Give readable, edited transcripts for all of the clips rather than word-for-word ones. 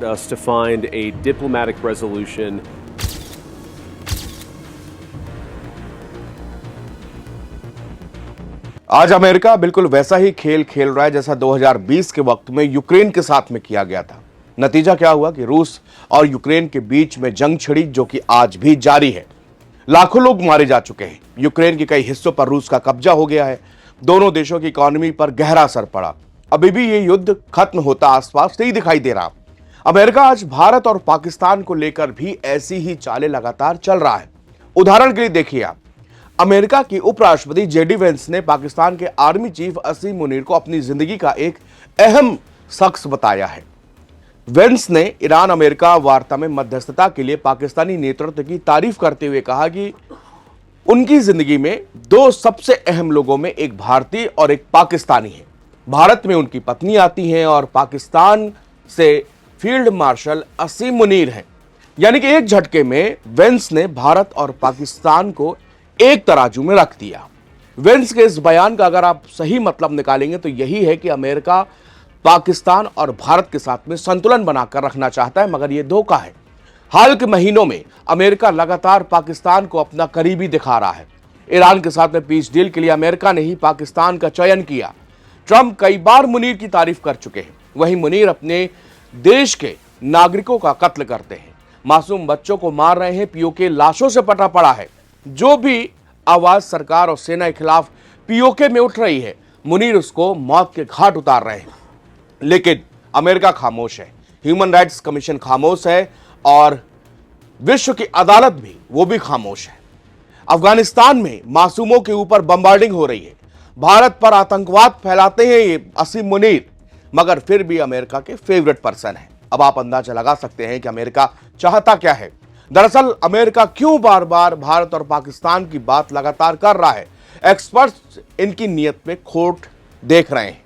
us to find a diplomatic resolution. आज America बिल्कुल वैसा ही खेल खेल रहा है जैसा 2020 के वक्त में यूक्रेन के साथ में किया गया था। नतीजा क्या हुआ कि रूस और यूक्रेन के बीच में जंग छिड़ी, जो कि आज भी जारी है। लाखों लोग मारे जा चुके हैं। यूक्रेन के कई हिस्सों पर रूस का कब्जा हो गया है। दोनों देशों की इकोनॉमी पर गहरा असर पड़ा। अभी भी ये युद्ध खत्म होता आसपास नहीं दिखाई दे रहा। अमेरिका आज भारत और पाकिस्तान को लेकर भी ऐसी ही चालें लगातार चल रहा है। उदाहरण के लिए देखिए आप, अमेरिका की उपराष्ट्रपति जेडी वेंस ने पाकिस्तान के आर्मी चीफ असीम मुनीर को अपनी जिंदगी का एक अहम शख्स बताया है। वेंस ने ईरान अमेरिका वार्ता में मध्यस्थता के लिए पाकिस्तानी नेतृत्व की तारीफ करते हुए कहा कि उनकी जिंदगी में दो सबसे अहम लोगों में एक भारतीय और एक पाकिस्तानी है। भारत में उनकी पत्नी आती हैं और पाकिस्तान से फील्ड मार्शल असीम मुनीर हैं। यानी कि एक झटके में वेंस ने भारत और पाकिस्तान को एक तराजू में रख दिया। वेंस के इस बयान का अगर आप सही मतलब निकालेंगे तो यही है कि अमेरिका पाकिस्तान और भारत के साथ में संतुलन बनाकर रखना चाहता है, मगर यह धोखा है। हाल के महीनों में अमेरिका लगातार पाकिस्तान को अपना करीबी दिखा रहा है। ईरान के साथ में पीस डील के लिए अमेरिका ने ही पाकिस्तान का चयन किया। ट्रंप कई बार मुनीर की तारीफ कर चुके हैं। वहीं मुनीर अपने देश के नागरिकों का कत्ल करते हैं, मासूम बच्चों को मार रहे हैं, पीओके लाशों से पटा पड़ा है। जो भी आवाज सरकार और सेना के खिलाफ पीओके में उठ रही है, मुनीर उसको मौत के घाट उतार रहे हैं। लेकिन अमेरिका खामोश है, ह्यूमन राइट्स कमीशन खामोश है और विश्व की अदालत भी, वो भी खामोश है। अफगानिस्तान में मासूमों के ऊपर बम्बार्डिंग हो रही है। भारत पर आतंकवाद फैलाते हैं ये असीम मुनीर, मगर फिर भी अमेरिका के फेवरेट पर्सन है। अब आप अंदाजा लगा सकते हैं कि अमेरिका चाहता क्या है। दरअसल अमेरिका क्यों बार बार भारत और पाकिस्तान की बात लगातार कर रहा है? एक्सपर्ट्स इनकी नीयत में खोट देख रहे हैं।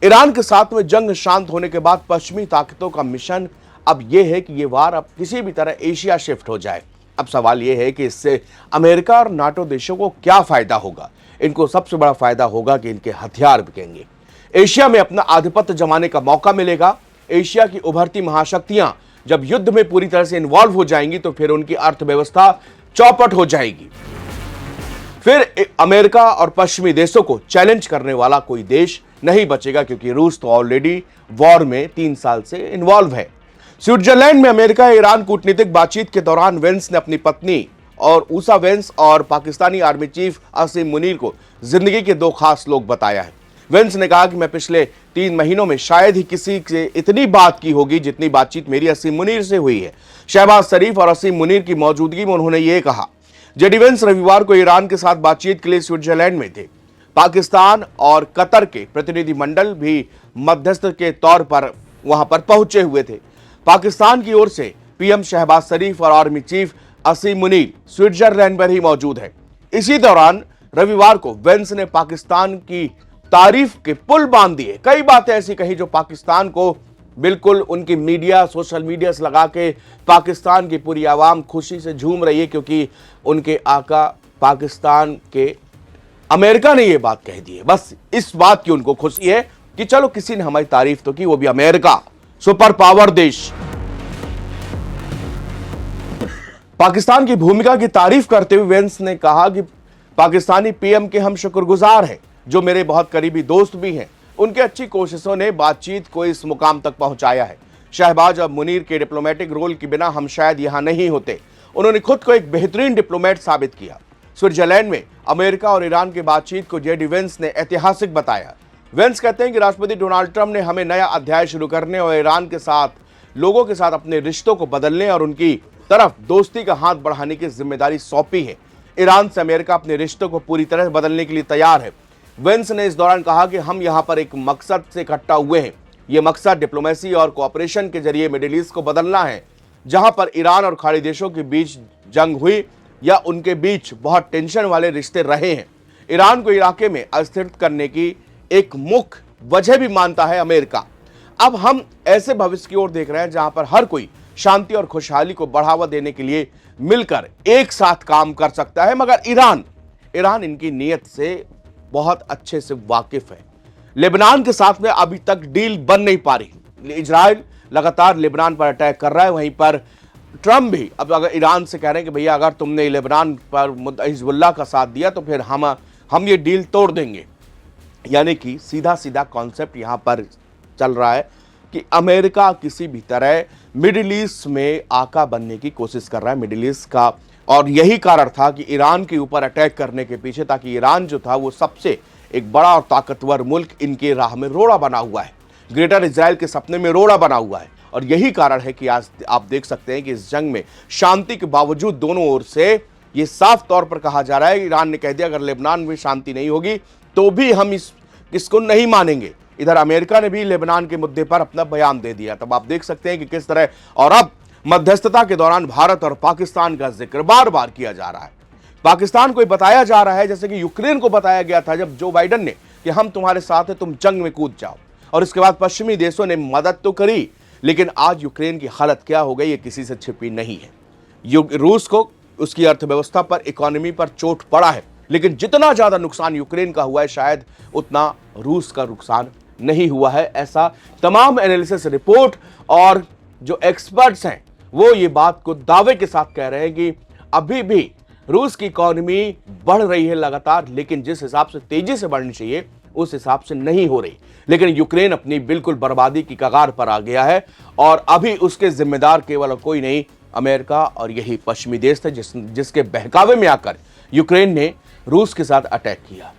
ईरान के साथ में जंग शांत होने के बाद पश्चिमी ताकतों का मिशन अब यह है कि यह वार अब किसी भी तरह एशिया शिफ्ट हो जाए। अब सवाल यह है कि इससे अमेरिका और नाटो देशों को क्या फायदा होगा? इनको सबसे बड़ा फायदा होगा कि इनके हथियार बिकेंगे। एशिया में अपना आधिपत्य जमाने का मौका मिलेगा। एशिया की उभरती महाशक्तियां जब युद्ध में पूरी तरह से इन्वॉल्व हो जाएंगी तो फिर उनकी अर्थव्यवस्था चौपट हो जाएगी। फिर अमेरिका और पश्चिमी देशों को चैलेंज करने वाला कोई देश नहीं बचेगा, क्योंकि रूस तो ऑलरेडी वॉर में 3 साल से इन्वॉल्व है। स्विट्जरलैंड में अमेरिका ईरान कूटनीतिक बातचीत के दौरान वेंस ने अपनी पत्नी और ऊसा वेंस और पाकिस्तानी आर्मी चीफ असीम मुनीर को जिंदगी के दो खास लोग बताया है। वेंस ने कहा कि मैं पिछले 3 महीनों में शायद ही किसी से इतनी बात की होगी जितनी बातचीत मेरी असीम मुनीर से हुई है। शहबाज शरीफ और असीम मुनीर की मौजूदगी में उन्होंने ये कहा। जेडी वेंस रविवार को ईरान के साथ बातचीत के लिए स्विट्जरलैंड में थे। पाकिस्तान और कतर के प्रतिनिधिमंडल भी मध्यस्थ के तौर पर वहां पर पहुंचे हुए थे। पाकिस्तान की ओर से पीएम शहबाज शरीफ और आर्मी चीफ असीम मुनीर स्विट्जरलैंड पर ही मौजूद है। इसी दौरान रविवार को वेंस ने पाकिस्तान की तारीफ के पुल बांध दिए। कई बातें ऐसी कही जो पाकिस्तान को बिल्कुल उनकी मीडिया, सोशल मीडिया से लगा के पाकिस्तान की पूरी आवाम खुशी से झूम रही है, क्योंकि उनके आका पाकिस्तान के अमेरिका ने यह बात कह दी है। बस इस बात की उनको खुशी है कि चलो किसी ने हमारी तारीफ तो की, वो भी अमेरिका, सुपर पावर देश। पाकिस्तान की भूमिका की तारीफ करते हुए वेंस ने कहा कि पाकिस्तानी पीएम के हम शुक्रगुजार हैं, जो मेरे बहुत करीबी दोस्त भी हैं। उनकी अच्छी कोशिशों ने बातचीत को इस मुकाम तक पहुंचाया है। शहबाज और मुनीर के डिप्लोमेटिक रोल के बिना हम शायद यहां नहीं होते। उन्होंने खुद को एक बेहतरीन डिप्लोमेट साबित किया। स्विट्जरलैंड में अमेरिका और ईरान की बातचीत को जेडी वेंस ने ऐतिहासिक बताया। वेंस कहते हैं कि राष्ट्रपति डोनाल्ड ट्रंप ने हमें नया अध्याय शुरू करने और ईरान के साथ लोगों के साथ अपने रिश्तों को बदलने और उनकी तरफ दोस्ती का हाथ बढ़ाने की जिम्मेदारी सौंपी है। ईरान से अमेरिका अपने रिश्तों को पूरी तरह बदलने के लिए तैयार है। वेंस ने इस दौरान कहा कि हम यहां पर एक मकसद से इकट्ठा हुए हैं। यह मकसद डिप्लोमेसी और कोऑपरेशन के जरिए मिडिल ईस्ट को बदलना है। जहां पर ईरान और खाड़ी देशों के बीच जंग हुई या उनके बीच बहुत टेंशन वाले रिश्ते रहे हैं, ईरान को इलाके में अस्थिर करने की एक मुख्य वजह भी मानता है अमेरिका। अब हम ऐसे भविष्य की ओर देख रहे हैं जहां पर हर कोई शांति और खुशहाली को बढ़ावा देने के लिए मिलकर एक साथ काम कर सकता है, मगर ईरान इनकी नीयत से बहुत अच्छे से वाकिफ है। लेबनान के साथ में अभी तक डील बन नहीं पा रही। इजराइल लगातार लेबनान पर अटैक कर रहा है। वहीं पर ट्रंप भी अब अगर ईरान से कह रहे हैं कि भैया अगर तुमने लेबनान पर हिजबुल्लाह का साथ दिया तो फिर हम ये डील तोड़ देंगे। यानी कि सीधा सीधा कॉन्सेप्ट यहां पर चल रहा है कि अमेरिका किसी भी तरह मिडिल ईस्ट में आका बनने की कोशिश कर रहा है, मिडिल ईस्ट का। और यही कारण था कि ईरान के ऊपर अटैक करने के पीछे, ताकि ईरान जो था वो सबसे एक बड़ा और ताकतवर मुल्क इनके राह में रोड़ा बना हुआ है, ग्रेटर इजराइल के सपने में रोड़ा बना हुआ है। और यही कारण है कि आज आप देख सकते हैं कि इस जंग में शांति के बावजूद दोनों ओर से ये साफ तौर पर कहा जा रहा है, ईरान ने कह दिया अगर लेबनान में शांति नहीं होगी तो भी हम इसको नहीं मानेंगे। इधर अमेरिका ने भी लेबनान के मुद्दे पर अपना बयान दे दिया। तब आप देख सकते हैं कि किस तरह, और अब मध्यस्थता के दौरान भारत और पाकिस्तान का जिक्र बार बार किया जा रहा है। पाकिस्तान को बताया जा रहा है जैसे कि यूक्रेन को बताया गया था जब जो बाइडन ने कि हम तुम्हारे साथ हैं, तुम जंग में कूद जाओ। और इसके बाद पश्चिमी देशों ने मदद तो करी, लेकिन आज यूक्रेन की हालत क्या हो गई ये किसी से छिपी नहीं है। रूस को उसकी अर्थव्यवस्था पर, इकोनॉमी पर चोट पड़ा है, लेकिन जितना ज्यादा नुकसान यूक्रेन का हुआ है शायद उतना रूस का नुकसान नहीं हुआ है। ऐसा तमाम एनालिसिस रिपोर्ट और जो एक्सपर्ट्स हैं वो ये बात को दावे के साथ कह रहे हैं कि अभी भी रूस की इकोनॉमी बढ़ रही है लगातार, लेकिन जिस हिसाब से तेजी से बढ़नी चाहिए उस हिसाब से नहीं हो रही। लेकिन यूक्रेन अपनी बिल्कुल बर्बादी की कगार पर आ गया है और अभी उसके जिम्मेदार केवल कोई नहीं, अमेरिका और यही पश्चिमी देश थे जिसके बहकावे में आकर यूक्रेन ने रूस के साथ अटैक किया।